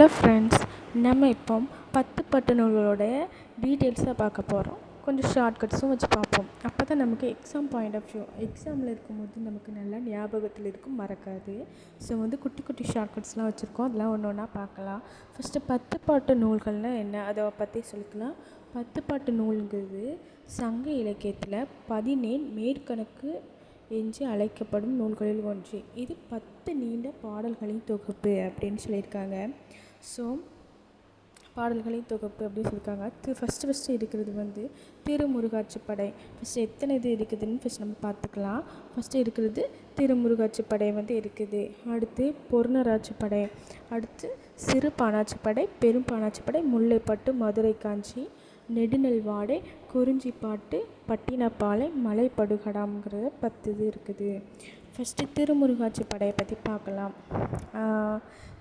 Hello friends, நம்ம இப்போ 10 பட்டு நூல்களோட டீட்டெயில்ஸாக பார்க்க போகிறோம். கொஞ்சம் ஷார்ட்கட்ஸும் வச்சு பார்ப்போம். அப்போ தான் நமக்கு எக்ஸாம் பாயிண்ட் ஆஃப் வியூ எக்ஸாமில் இருக்கும்போது நமக்கு நல்லா ஞாபகத்தில் இருக்கும், மறக்காது. ஸோ குட்டி குட்டி ஷார்ட்கட்ஸ்லாம் வச்சுருக்கோம். அதெல்லாம் ஒன்று ஒன்றா பார்க்கலாம். ஃபஸ்ட்டு 10 பாட்டு நூல்கள்னால் என்ன, அதை பற்றி சொல்லிக்கலாம். 10 பாட்டு நூல்ங்கிறது சங்க இலக்கியத்தில் 17 மேற்கணக்கு என்று அழைக்கப்படும் நூல்களில் ஒன்று. இது 10 நீண்ட பாடல்களின் தொகுப்பு அப்படின்னு சொல்லியிருக்காங்க. ஸோ பாடல்களின் தொகுப்பு அப்படின்னு சொல்லியிருக்காங்க. ஃபஸ்ட்டு இருக்கிறது திருமுருகாற்றுப்படை. ஃபஸ்ட்டு எத்தனை இது இருக்குதுன்னு ஃபஸ்ட் நம்ம பார்த்துக்கலாம். ஃபஸ்ட்டு இருக்கிறது திருமுருகாற்றுப்படை இருக்குது. அடுத்து பொருணராற்றுப்படை, அடுத்து சிறு பாணாற்றுப்படை, பெரும் பாணாற்றுப்படை, முல்லைப்பட்டு, மதுரை காஞ்சி, நெடுநெல்வாடை, குறிஞ்சிப்பாட்டு, பட்டினப்பாலை, மலைப்படுகடாம்ங்கிறது 10 இது இருக்குது. ஃபஸ்ட்டு திருமுருகாற்றுப்படையை பற்றி பார்க்கலாம்.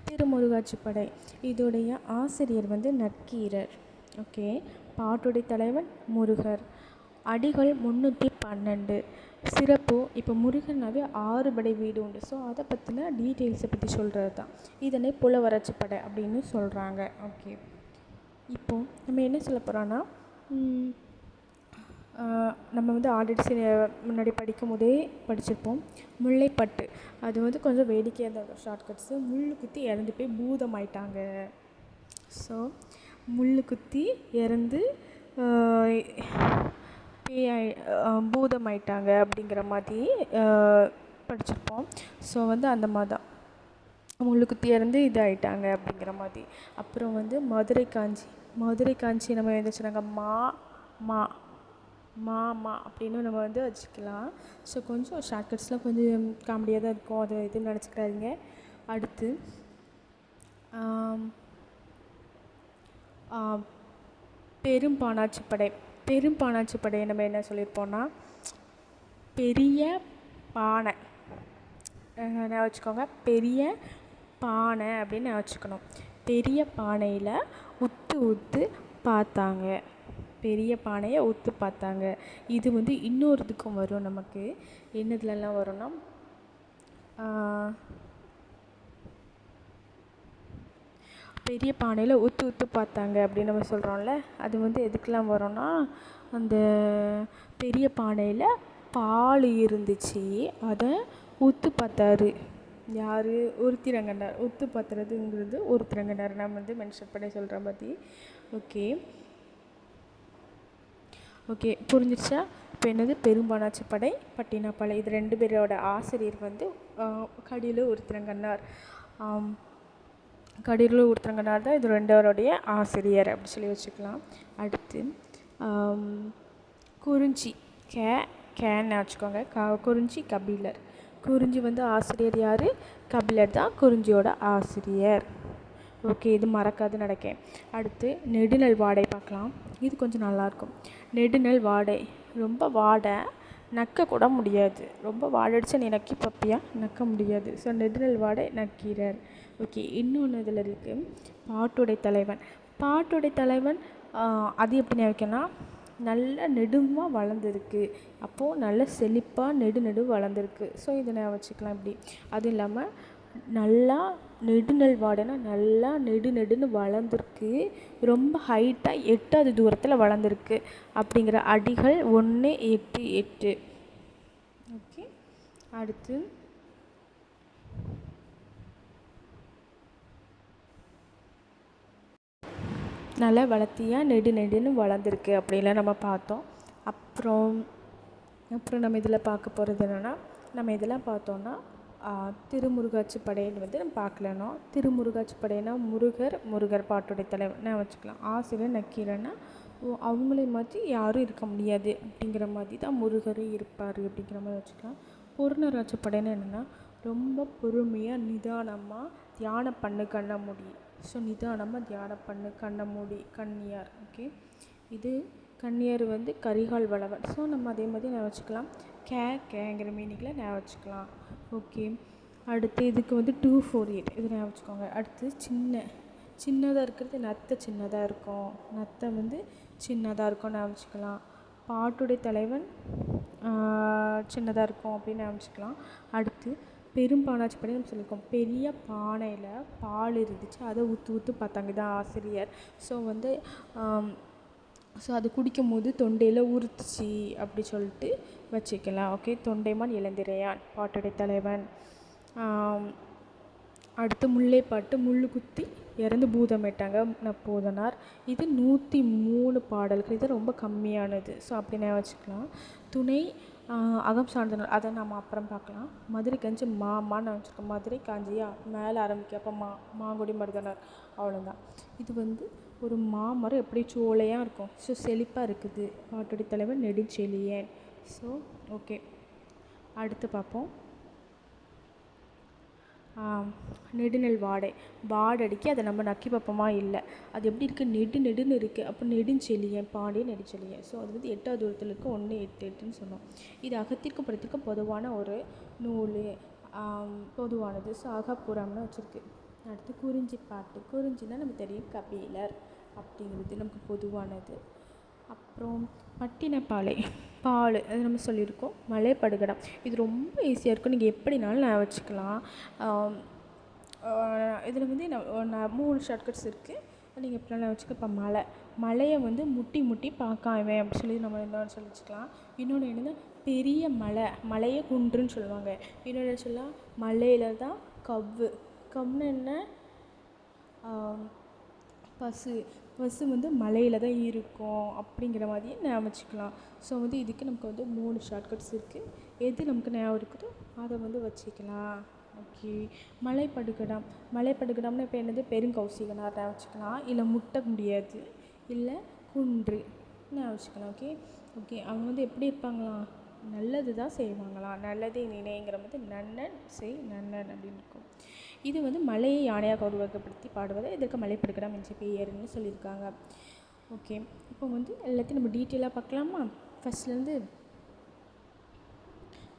திருமுருகாற்றுப்படை இதோடைய ஆசிரியர் நக்கீரர். ஓகே, பாட்டுடை தலைவன் முருகர். அடிகள் 312. சிறப்பு, இப்போ முருகனாவே 6 படை வீடு உண்டு. ஸோ அதை பற்றின டீட்டெயில்ஸை பற்றி சொல்கிறது தான். இதனை புலவராற்றுப்படை அப்படின்னு சொல்கிறாங்க. ஓகே, இப்போது நம்ம என்ன சொல்ல போகிறோன்னா, நம்ம ஆல்ரெடி முன்னாடி படிக்கும் போதே படிச்சிருப்போம். முல்லைப்பட்டு அது கொஞ்சம் வேடிக்கையாக தான் ஷார்ட்கட்ஸு. முள் குத்தி இறந்து போய் பூதம் ஆயிட்டாங்க. ஸோ முள் குத்தி இறந்து பூதம் ஆயிட்டாங்க அப்படிங்கிற மாதிரி படிச்சிருப்போம். ஸோ அந்த மாதிரி தான் முள் குத்தி இறந்து இதாகிட்டாங்க அப்படிங்கிற மாதிரி. அப்புறம் மதுரை காஞ்சி நம்ம என்ன சொன்னாங்க, மாமா அப்படின்னு நம்ம வச்சுக்கலாம். ஸோ கொஞ்சம் ஷார்ட்கட்ஸ்லாம் கொஞ்சம் காமெடியாக தான் இருக்கும், அதை எதுவும் நினச்சிக்காதீங்க. அடுத்து பெரும்பாணாற்றுப்படை நம்ம என்ன சொல்லியிருப்போம்னா, பெரிய பானை என்ன வச்சுக்கோங்க, பெரிய பானை அப்படின்னு வச்சுக்கணும். பெரிய பானையில் ஊற்று பார்த்தாங்க, பெரிய பானையை ஊற்று பார்த்தாங்க. இது இன்னொரு இதுக்கும் வரும். நமக்கு என்னதுலலாம் வரும்னா, பெரிய பானையில் ஊற்று பார்த்தாங்க அப்படின்னு நம்ம சொல்கிறோம்ல, அது எதுக்கெலாம் வரும்னா, அந்த பெரிய பானையில் பால் இருந்துச்சு, அதை ஊற்று பார்த்தாரு. யார்? ஒருத்திரங்கனார். ஊற்று பார்த்துறதுங்கிறது ஒருத்திரங்கனார் நம்ம மென்ஷன் பண்ணி சொல்கிற மாதிரி. ஓகே புரிஞ்சிருச்சா? இப்போ என்னது, பெரும்பாணாற்றுப்படை, பட்டினப்பாலை, இது 2 பேரோட ஆசிரியர் கடியலூர் ஒருத்திரங்கனார் தான் இது 2 பேருடைய ஆசிரியர் அப்படி சொல்லி வச்சுக்கலாம். அடுத்து குறிஞ்சி கேன்னு வச்சுக்கோங்க. குறிஞ்சி கபிலர். குறிஞ்சி ஆசிரியர் யார்? கபிலர் தான் குறிஞ்சியோட ஆசிரியர். ஓகே, இது மறக்காது நடக்கேன். அடுத்து நெடுநெல்வாடை பார்க்கலாம். இது கொஞ்சம் நல்லாயிருக்கும். நெடுநெல்வாடை ரொம்ப வாடை, நக்க கூட முடியாது. ரொம்ப வாடடிச்சு நீ நக்கி பார்ப்பியா, நக்க முடியாது. ஸோ நெடுநெல்வாடை நக்கீரர். ஓகே, இன்னொன்று இதில் இருக்குது பாட்டுடை தலைவன். அது எப்படி வைக்கணும்னா, நல்ல நெடுமாக வளர்ந்துருக்கு, அப்போது நல்ல செழிப்பாக நெடு வளர்ந்துருக்கு. ஸோ இதை நான் வச்சுக்கலாம் இப்படி. அதுவும் இல்லாமல் நல்லா நெடுநெல்வாடைனா நல்லா நெடுன்னு வளர்ந்துருக்கு, ரொம்ப ஹைட்டாக 8வது தூரத்தில் வளர்ந்துருக்கு அப்படிங்கிற அடிகள் 188. ஓகே, அடுத்து நல்லா வளர்த்தியாக நெடுன்னு வளர்ந்துருக்கு அப்படின்லாம் நம்ம பார்த்தோம். அப்புறம் நம்ம இதில் பார்க்க போகிறது என்னென்னா, நம்ம இதெல்லாம் பார்த்தோன்னா திருமுருகாற்றுப்படைன்னு நம்ம பார்க்கலன்னா, திருமுருகாற்றுப்படைனா முருகர் பாட்டுடை தலைவன் வச்சுக்கலாம். ஆசிரியர் நக்கீரன்னா அவங்களே மாதிரி யாரும் இருக்க முடியாது அப்படிங்கிற மாதிரி தான் முருகரே இருப்பார் அப்படிங்கிற மாதிரி வச்சுக்கலாம். பொருணராற்றுப்படைன்னு என்னென்னா, ரொம்ப பொறுமையாக நிதானமாக தியானம் பண்ணு கண்ண மூடி. ஸோ நிதானமாக தியானம் பண்ணு கண்ண மூடி. கன்னியார். ஓகே, இது கன்னியார் கரிகால் வளவன். ஸோ நம்ம அதே மாதிரி நான் வச்சுக்கலாம். கேங்கிற மீனிங்கில் நான் வச்சுக்கலாம். ஓகே, அடுத்து இதுக்கு 248 இது நான் வச்சுக்கோங்க. அடுத்து சின்னதாக இருக்கிறது நத்தை சின்னதாக இருக்கும், நத்தை சின்னதாக இருக்கும் நான் வச்சுக்கலாம். பாட்டுடை தலைவன் சின்னதாக இருக்கும் அப்படின்னு நான் வச்சுக்கலாம். அடுத்து பெரும்பானாட்சிப்படை நம்ம சொல்லியிருக்கோம். பெரிய பானையில் பால் இருந்துச்சு, அதை ஊற்று பார்த்தாங்க இதான் ஆசிரியர். ஸோ அது குடிக்கும் போது தொண்டையில் உறுத்துச்சு அப்படி சொல்லிட்டு வச்சுக்கலாம். ஓகே, தொண்டைமான் இளந்திரையான் பாட்டுடை தலைவன். அடுத்து முல்லைப்பாட்டு, முள்ளு குத்தி இறந்து பூதமிட்டாங்க நப்பூதனார். இது 103 பாடல்கள். இது ரொம்ப கம்மியானது. ஸோ அப்படி நான் வச்சுக்கலாம். துணை அகம் சார்ந்தனர், அதை நம்ம அப்புறம் பார்க்கலாம். மதுரை காஞ்சி மாமான்னு வச்சுருக்கோம். மதுரை காஞ்சியா மேலே ஆரம்பிக்க, அப்போ மாங்குடி மருதனார், அவ்வளோதான். இது ஒரு மாமரம் எப்படி சோலையாக இருக்கும். ஸோ செழிப்பாக இருக்குது. பாட்டுடை தலைவன் நெடுஞ்செழியன். ஸோ ஓகே, அடுத்து பார்ப்போம். நெடுநெல் வாடடிக்கு அதை நம்ம நக்கி பார்ப்போமா? இல்லை, அது எப்படி இருக்குது, நெடுன்னு இருக்குது. அப்போ நெடுஞ்செழியன், பாண்டிய நெடுஞ்செழியன். ஸோ அது 8வது தூரத்தில் இருக்குது. 1 8 8ன்னு சொன்னோம். இது அகத்திற்கும் புறத்திற்கும் பொதுவான ஒரு நூல், பொதுவானது. ஸோ அகப்புறம்னு வச்சுருக்கு. அடுத்து குறிஞ்சிப்பாட்டு. குறிஞ்சின்னா நம்ம தெரியும், கபிலர் அப்படிங்கிறது நமக்கு பொதுவானது. அப்புறம் பட்டினப்பாலை, பால், அது நம்ம சொல்லியிருக்கோம். மலைப்படுகடம், இது ரொம்ப ஈஸியாக இருக்கும். நீங்கள் எப்படினாலும் நான் வச்சுக்கலாம். இதில் நான் 3 ஷார்ட்கட்ஸ் இருக்குது. நீங்கள் எப்படினாலும் வச்சுக்க. இப்போ மலையை முட்டி பார்க்காம அப்படி சொல்லி நம்ம இன்னொன்று சொல்லி வச்சுக்கலாம். இன்னொன்று என்னென்னா பெரிய மலையை குன்றுன்னு சொல்லுவாங்க. இன்னொன்று சொல்லலாம் மலையில் தான் கவ்வுன்னு என்ன, பசு மலையில் தான் இருக்கும் அப்படிங்கிற மாதிரி ஞாபகம் வச்சுக்கலாம். ஸோ இதுக்கு நமக்கு 3 ஷார்ட்கட்ஸ் இருக்குது. எது நமக்கு ஞாபகம் இருக்குதோ அதை வச்சுக்கலாம். ஓகே, மலைப்படுகடம்னு இப்போ என்னது, பெருங்கௌசிகனார் ஞாபகம் வச்சுக்கலாம். இல்லை முட்ட முடியாது, இல்லை குன்று ஞாபகம் வச்சுக்கலாம். ஓகே அவங்க எப்படி இருப்பாங்களாம், நல்லது தான் செய்வாங்களாம். நல்லதே நினைங்கிற மாதிரி நன்னன் செய் நன்னன் அப்படின்னு இருக்கும். இது மலையை யானையாக உருவகப்படுத்தி பாடுவதை இதற்கு மலைப்படுகடம் என்ற பெயர்னு சொல்லியிருக்காங்க. ஓகே, இப்போ எல்லாத்தையும் நம்ம டீட்டெயிலாக பார்க்கலாமா? ஃபஸ்ட்லேருந்து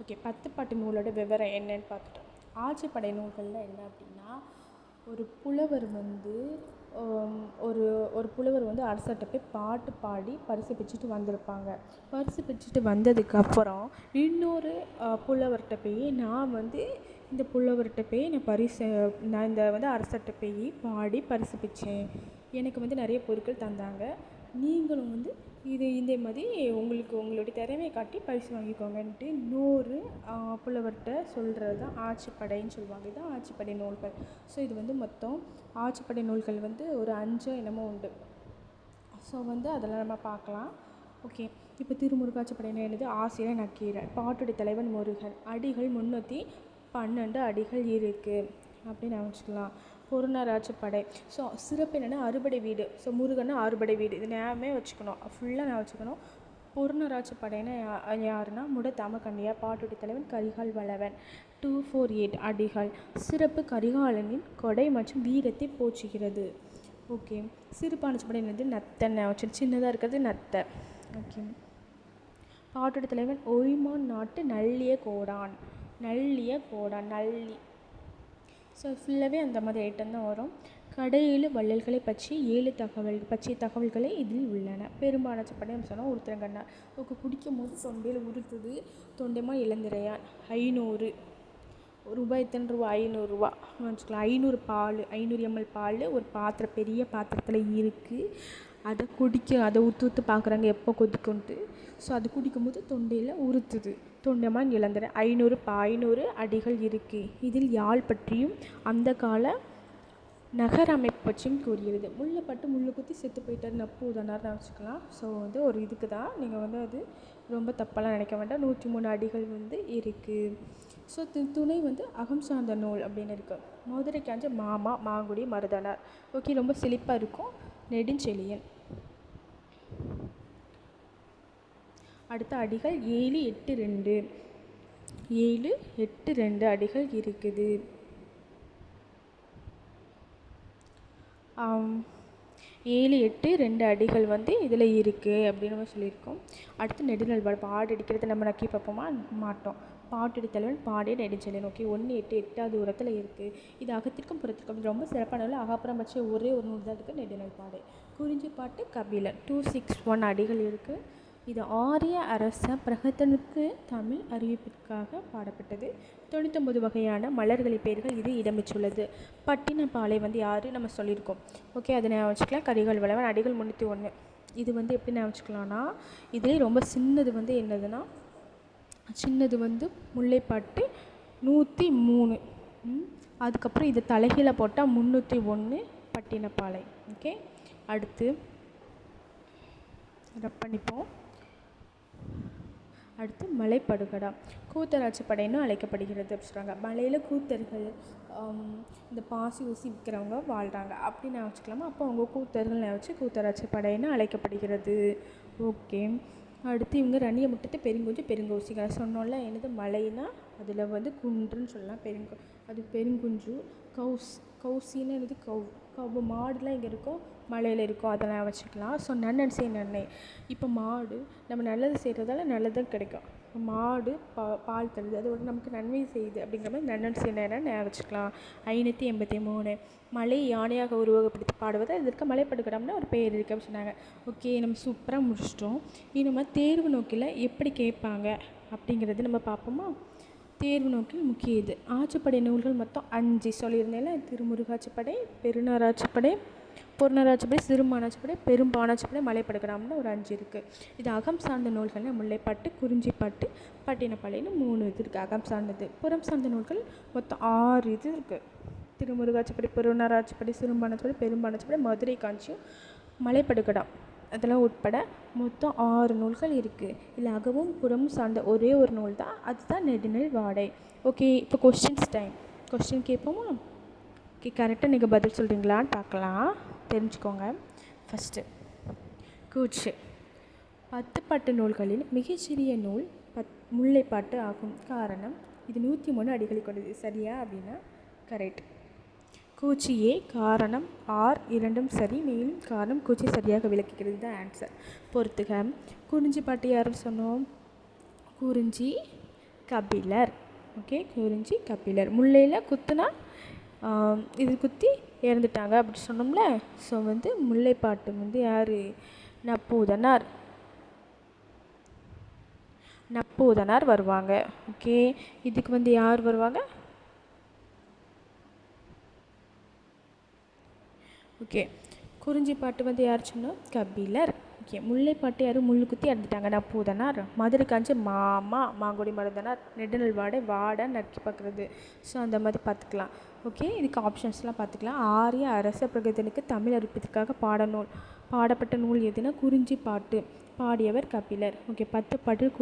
ஓகே, 10 பாட்டு நூலோட விவரம் என்னன்னு பார்த்துட்டோம். ஆட்சிப்படை நூல்களில் என்ன அப்படின்னா, ஒரு புலவர் ஒரு புலவர் அரசர்கிட்ட போய் பாட்டு பாடி பரிசு பெற்றுட்டு வந்திருப்பாங்க. பரிசு பெற்றுட்டு வந்ததுக்கப்புறம் இன்னொரு புலவர்கிட்ட போய் இந்த புலவர்கிட்ட போய் நான் இந்த அரசர்கிட்ட போய் பாடி பரிசு பெற்றேன், எனக்கு நிறைய பொருட்கள் தந்தாங்க, நீங்களும் இதே மாதிரி உங்களுடைய திறமையை காட்டி பரிசு வாங்கிக்கோங்கன்ட்டு இன்னொரு புலவர்கிட்ட சொல்கிறது தான் ஆட்சிப்படைன்னு சொல்லுவாங்க. இதுதான் ஆட்சிப்படை நூல்கள். ஸோ இது மொத்தம் ஆட்சிப்படை நூல்கள் ஒரு 5 என்னமோ உண்டு. ஸோ அதெல்லாம் நம்ம பார்க்கலாம். ஓகே, இப்போ திருமுருகாட்சிப்படையினர் என்னது, ஆசிரியர் நக்கீரர். பாட்டுடை தலைவன் முருகன். அடிகள் 312 அடிகள் இருக்குது அப்படின்னு நினச்சிக்கலாம். பொருணராட்சிப்படை. ஸோ சிறப்பு என்னென்னா அறுபடை வீடு. ஸோ முருகன்னா அறுபடை வீடு, இது ஞாபகமே வச்சுக்கணும், ஃபுல்லாக ஞாபகம் வச்சுக்கணும். பொருணராட்சிப்படைன்னா யாருன்னா முடத்தாமக்கண்ணியா. பாட்டுடை தலைவன் கரிகால் வளவன். 248 அடிகள். சிறப்பு கரிகாலனின் கொடை மற்றும் வீரத்தை போற்றுகிறது. ஓகே, சிறுபான்மைப்படை என்னது, நத்தன். சின்னதாக இருக்கிறது நத்தை. ஓகே, பாட்டுடை தலைவன் ஒய்மான் நாட்டு நல்லிய கோடான். நல்லி. ஸோ ஃபுல்லாகவே அந்த மாதிரி ஐட்டம் தான் வரும். கடையேழு வள்ளல்களை பற்றிய தகவல்களை இதில் உள்ளன. பெரும்பாலாட்சிப்படை சொன்னால் உருத்திரங்கண்ணார். குடிக்கும் போது தொண்டையில் உறுத்துது, தொண்டைமா இளந்திரையான். 500 ரூபாய், எத்தனை ரூபா, 500 ரூபா வச்சுக்கலாம். 500 பால், 500 ml பால் ஒரு பெரிய பாத்திரத்தில் இருக்குது. அதை ஊற்று பார்க்குறாங்க எப்போ கொதிக்கும்ட்டு. ஸோ அது குடிக்கும்போது தொண்டையில் உறுத்துது, தொண்டைமான் இளந்திரை. 500 அடிகள் இருக்குது. இதில் யாழ் பற்றியும் அந்த கால நகர அமைப்பு பற்றியும் கூறுகிறது. முள்ளு குத்தி செத்து போயிட்டார் நப்பூதனார் வச்சுக்கலாம். ஸோ ஒரு இதுக்கு தான் நீங்கள் அது ரொம்ப தப்பெல்லாம் நினைக்க வேண்டாம். 103 அடிகள் இருக்குது. ஸோ துணை அகம் சார்ந்த நூல் அப்படின்னு இருக்குது. மதுரை காஞ்ச மாங்குடி மருதனார். ஓகே, ரொம்ப செழிப்பாக இருக்கும். நெடுஞ்செழியன். அடுத்த அடிகள் 7 8 2 அடிகள் இருக்குது. 7 8 2 அடிகள் இதில் இருக்குது அப்படின்னு நம்ம சொல்லியிருக்கோம். அடுத்து நெடுநெல் பாடு அடிக்கிறது நம்ம நக்கி பார்ப்போமா? மாட்டோம். பாட்டுடை தலைவன் பாடிய நெடுஞ்செழியன். ஓகே, 1 8 8வது தூரத்தில் இருக்குது. இது அகத்திற்கும் புறத்திற்கும் ரொம்ப சிறப்பான நூல். அகப்புறம் பட்ச ஒரே ஒரு நூல் தான் இருக்குது, நெடுநெல் பாடு. குறிஞ்சிப்பாட்டு கபிலர். 261 அடிகள் இருக்குது. இது ஆரிய அரச பிரகதனுக்கு தமிழ் அறிவிப்பிற்காக பாடப்பட்டது. 99 வகையான மலர்களின் பெயர்கள் இது இடம்பெற்றுள்ளது. பட்டினப்பாலை வந்து யார் நம்ம சொல்லியிருக்கோம். ஓகே, அதை நான் வச்சுக்கலாம். கரிகால் வளவன். அடிகள் 301. இது வந்து எப்படி நான் வச்சுக்கலாம்னா, இதிலே ரொம்ப சின்னது வந்து என்னதுன்னா, சின்னது வந்து முல்லைப்பாட்டு 103. அதுக்கப்புறம் இது தலைகீழ போட்டால் 301 பட்டினப்பாலை. ஓகே, அடுத்து ரப் பண்ணிப்போம். அடுத்து மலைப்படுகடா கூத்தராட்சி படைன்னு அழைக்கப்படுகிறது அப்படி சொல்கிறாங்க. மலையில் கூத்தர்கள் இந்த பாசி ஊசி விற்கிறவங்க வாழ்கிறாங்க அப்படின்னு நான் வச்சுக்கலாமா? அப்போ அவங்க கூத்தர்கள் வச்சு கூத்தராட்சி படைன்னு அழைக்கப்படுகிறது. ஓகே, அடுத்து இவங்க ரணிய முட்டத்தை பெருங்கோசிகள் சொன்னோம்ல. என்னது மலைனா அதில் வந்து குன்றுன்னு சொல்லலாம். அது பெருங்குன்று. கௌசின்னு என்னது கவு மாடுலாம் இங்கே இருக்கும், மலையில் இருக்கும், அதெல்லாம் வச்சுக்கலாம். ஸோ நன்னன் செய் நன்னை. இப்போ மாடு நம்ம நல்லது செய்கிறதால நல்லதும் கிடைக்கும். மாடு பால் தருது, அது ஒரு நமக்கு நன்மை செய்யுது அப்படிங்கிற மாதிரி நன்னன் செய் நன்னை வச்சுக்கலாம். 583 மலை யானையாக உருவகப்படுத்தி பாடுவது இதற்கு மலைப்படுகடம்னு ஒரு பெயர் இருக்குது அப்படின்னு சொன்னாங்க. ஓகே, நம்ம சூப்பராக முடிச்சிட்டோம். நம்ம தேர்வு நோக்கில் எப்படி கேட்பாங்க அப்படிங்கிறது நம்ம பார்ப்போமா? தேர்வு நோக்கில் முக்கிய இது ஆட்சிப்படை நூல்கள் மொத்தம் 5 சொல்லியிருந்தேன்ல. திருமுருகாட்சிப்படை, பெருநராட்சிப்படை, பொருநராட்சிப்படை, சிறுபானாட்சிப்படை, பெரும்பானாட்சிப்படை, மலைப்படுகடாம்னு ஒரு 5 இருக்குது. இது அகம் சார்ந்த நூல்கள்னு முல்லைப்பாட்டு, குறிஞ்சிப்பாட்டு, பட்டினப்பாலைன்னு 3 இது இருக்குது அகம் சார்ந்தது. புறம் சார்ந்த நூல்கள் மொத்தம் 6 இது இருக்குது. திருமுருகாட்சிப்படை, பெருநராட்சிப்படை, சிறுபானாட்சிப்படை, பெரும்பானாட்சிப்படை, மதுரை காஞ்சியும், மலைப்படுகடாம் அதெல்லாம் உட்பட மொத்தம் 6 நூல்கள் இருக்குது. இல்லை அகவும் புறமும் சார்ந்த ஒரே ஒரு நூல் தான், அதுதான் நெடுநல் வாடை. ஓகே, இப்போ கொஸ்டின்ஸ் டைம். கொஸ்டின் கேட்போமா? ஓகே, கரெக்டாக நீங்கள் பதில் சொல்கிறீங்களான்னு பார்க்கலாம், தெரிஞ்சுக்கோங்க. ஃபஸ்ட்டு கூற்று. 10 பாட்டு நூல்களில் மிகச்சிறிய நூல் முல்லைப்பாட்டு ஆகும். காரணம் இது 103 அடிகளை கொண்டது. சரியா அப்படின்னா கரெக்ட். கூச்சி ஏ. காரணம் ஆர் இரண்டும் சரி, மேலும் காரணம் கூச்சி சரியாக விளக்குகிறது தான் ஆன்சர். பொறுத்துக. குறிஞ்சிப்பாட்டு யாருன்னு சொன்னோம்? குறிஞ்சி கபிலர். ஓகே, குறிஞ்சி கபிலர். முல்லையில் குத்துனா இது குத்தி இறந்துட்டாங்க அப்படி சொன்னோம்ல. ஸோ வந்து முல்லைப்பாட்டு வந்து யார்? நப்பூதனார் வருவாங்க. ஓகே, இதுக்கு வந்து யார் வருவாங்க? ஓகே, குறிஞ்சிப்பாட்டு வந்து யார் சொன்னோம்? கபிலர். ஓகே, முல்லைப்பாட்டு யார்? முள்ளு குத்தி இறந்துட்டாங்க, நப்பூதனார். மதுரை காஞ்சி மாங்குடி மருதனார். நெடுநல் வாடை நக்கி பார்க்குறது. ஸோ அந்த மாதிரி பார்த்துக்கலாம். ஓகே, இதுக்கு ஆப்ஷன்ஸ்லாம் பார்த்துக்கலாம். ஆரிய அரச பிரகதனுக்கு தமிழ் அறிவிப்பதற்காக பாடப்பட்ட நூல் எதுனா குறிஞ்சிப்பாட்டு. பாடியவர் கபிலர். ஓகே, 10 பாட்டு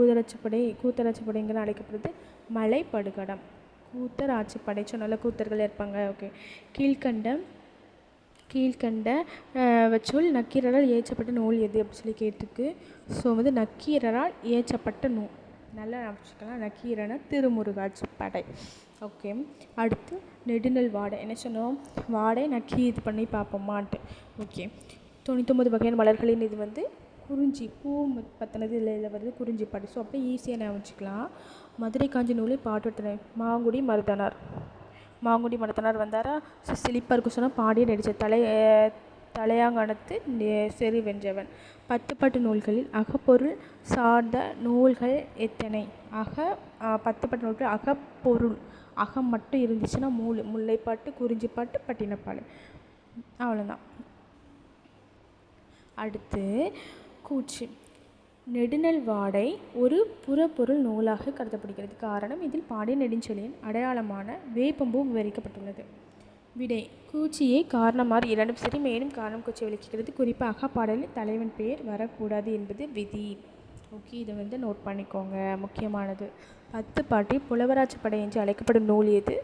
கூத்தராட்சிப்படைங்கிற அழைக்கப்படுது மலைப்படுகடம். கூத்தராட்சிப்படை சொன்னால கூத்தர்கள் இருப்பாங்க. ஓகே, கீழ்கண்ட வச்சொல் நக்கீரரால் இயற்றப்பட்ட நூல் எது அப்படி சொல்லி கேட்டிருக்கு. ஸோ வந்து நக்கீரரால் இயற்றப்பட்ட நூல் நல்லா வச்சுக்கலாம். நக்கீரனா திருமுருகாட்சிப்படை. ஓகே, அடுத்து நெடுநல் வாடை. என்ன சொன்னோம்? வாடை நக்கி இது பண்ணி பார்ப்போமான்ட்டு. ஓகே, 99 வகையான மலர்களின் இது வந்து குறிஞ்சி பூ பற்றினது இதில் வருது குறிஞ்சிப்பாடு. ஸோ அப்படியே ஈஸியாக நான் வச்சுக்கலாம். மதுரை காஞ்சி நூலில் பாட்டுத்தனை மாங்குடி மருதனார் வந்தாரா? சிலிப்பாக இருக்கும் சொன்னால் பாடிய நடித்த தலையாங்கணத்து செறி வென்றவன். 10 பாட்டு நூல்களில் அகப்பொருள் சார்ந்த நூல்கள் எத்தனை? 10 பாட்டு நூல்கள் அகப்பொருள் அகம் மட்டும் இருந்துச்சுன்னா முல்லைப்பாட்டு, குறிஞ்சிப்பாட்டு, பட்டினப்பாலை, அவ்வளோதான். அடுத்து கூற்று. நெடுநல் வாடை ஒரு புறப்பொருள் நூலாக கருதப்படுகிறது. காரணம் இதில் பாடிய நெடுஞ்செழியன் அடையாளமான வேப்பம்பூ விவரிக்கப்பட்டுள்ளது. விடை. கூச்சியே காரணமார் இரண்டும் சரி, மேலும் காரணம் கூச்சி விளக்குகிறது. குறிப்பாக அகப்பாடலில் தலைவன் பெயர் வரக்கூடாது என்பது விதி. ஓகே, இதை வந்து நோட் பண்ணிக்கோங்க, முக்கியமானது. 10 பாட்டில் புலவராட்சிப்படை என்று அழைக்கப்படும் நூல் எது?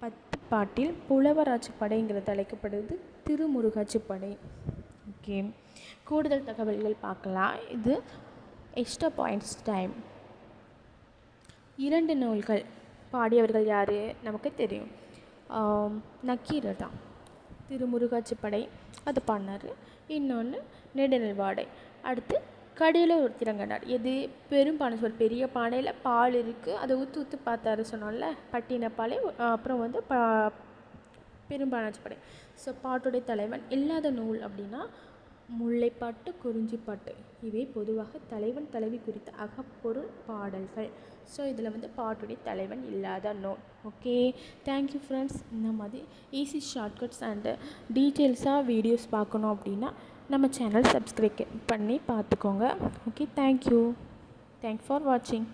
10 பாட்டில் புலவராட்சிப்படைங்கிறது அழைக்கப்படுவது திருமுருகாட்சிப்படை. ஓகே, கூடுதல் தகவல்கள் பார்க்கலாம். இது எக்ஸ்ட்ரா பாயிண்ட்ஸ் டைம். 2 நூல்கள் பாடியவர்கள் யார் நமக்கு தெரியும். நக்கீரர் தான். திருமுருகாட்சிப்படை அது பாடினார். இன்னொன்று நெடுநல் வாடை. அடுத்து கடையில் ஒரு திறங்கனார். எது? பெரும்பானை பெரிய பானையில் பால் இருக்குது, அதை ஊற்று பார்த்தாரு சொன்னோம்ல, பட்டினப்பாலை. அப்புறம் வந்து பெரும்பானாட்சிப்படை. ஸோ பாட்டுடைய தலைவன் இல்லாத நூல் அப்படின்னா முல்லைப்பாட்டு, குறிஞ்சிப்பாட்டு இவை பொதுவாக தலைவன் தலைவி குறித்த அகப்பொருள் பாடல்கள். ஸோ இதில் வந்து பாட்டுடைய தலைவன் இல்லாத நூல். Okay, thank you friends. இந்த மாதிரி ஈஸி ஷார்ட்கட்ஸ் அண்டு டீட்டெயில்ஸாக வீடியோஸ் பார்க்கணும் அப்படின்னா நம்ம சேனல் சப்ஸ்கிரைப் பண்ணி பார்த்துக்கோங்க. Okay, thank you. தேங்க்ஸ் ஃபார் வாட்சிங்.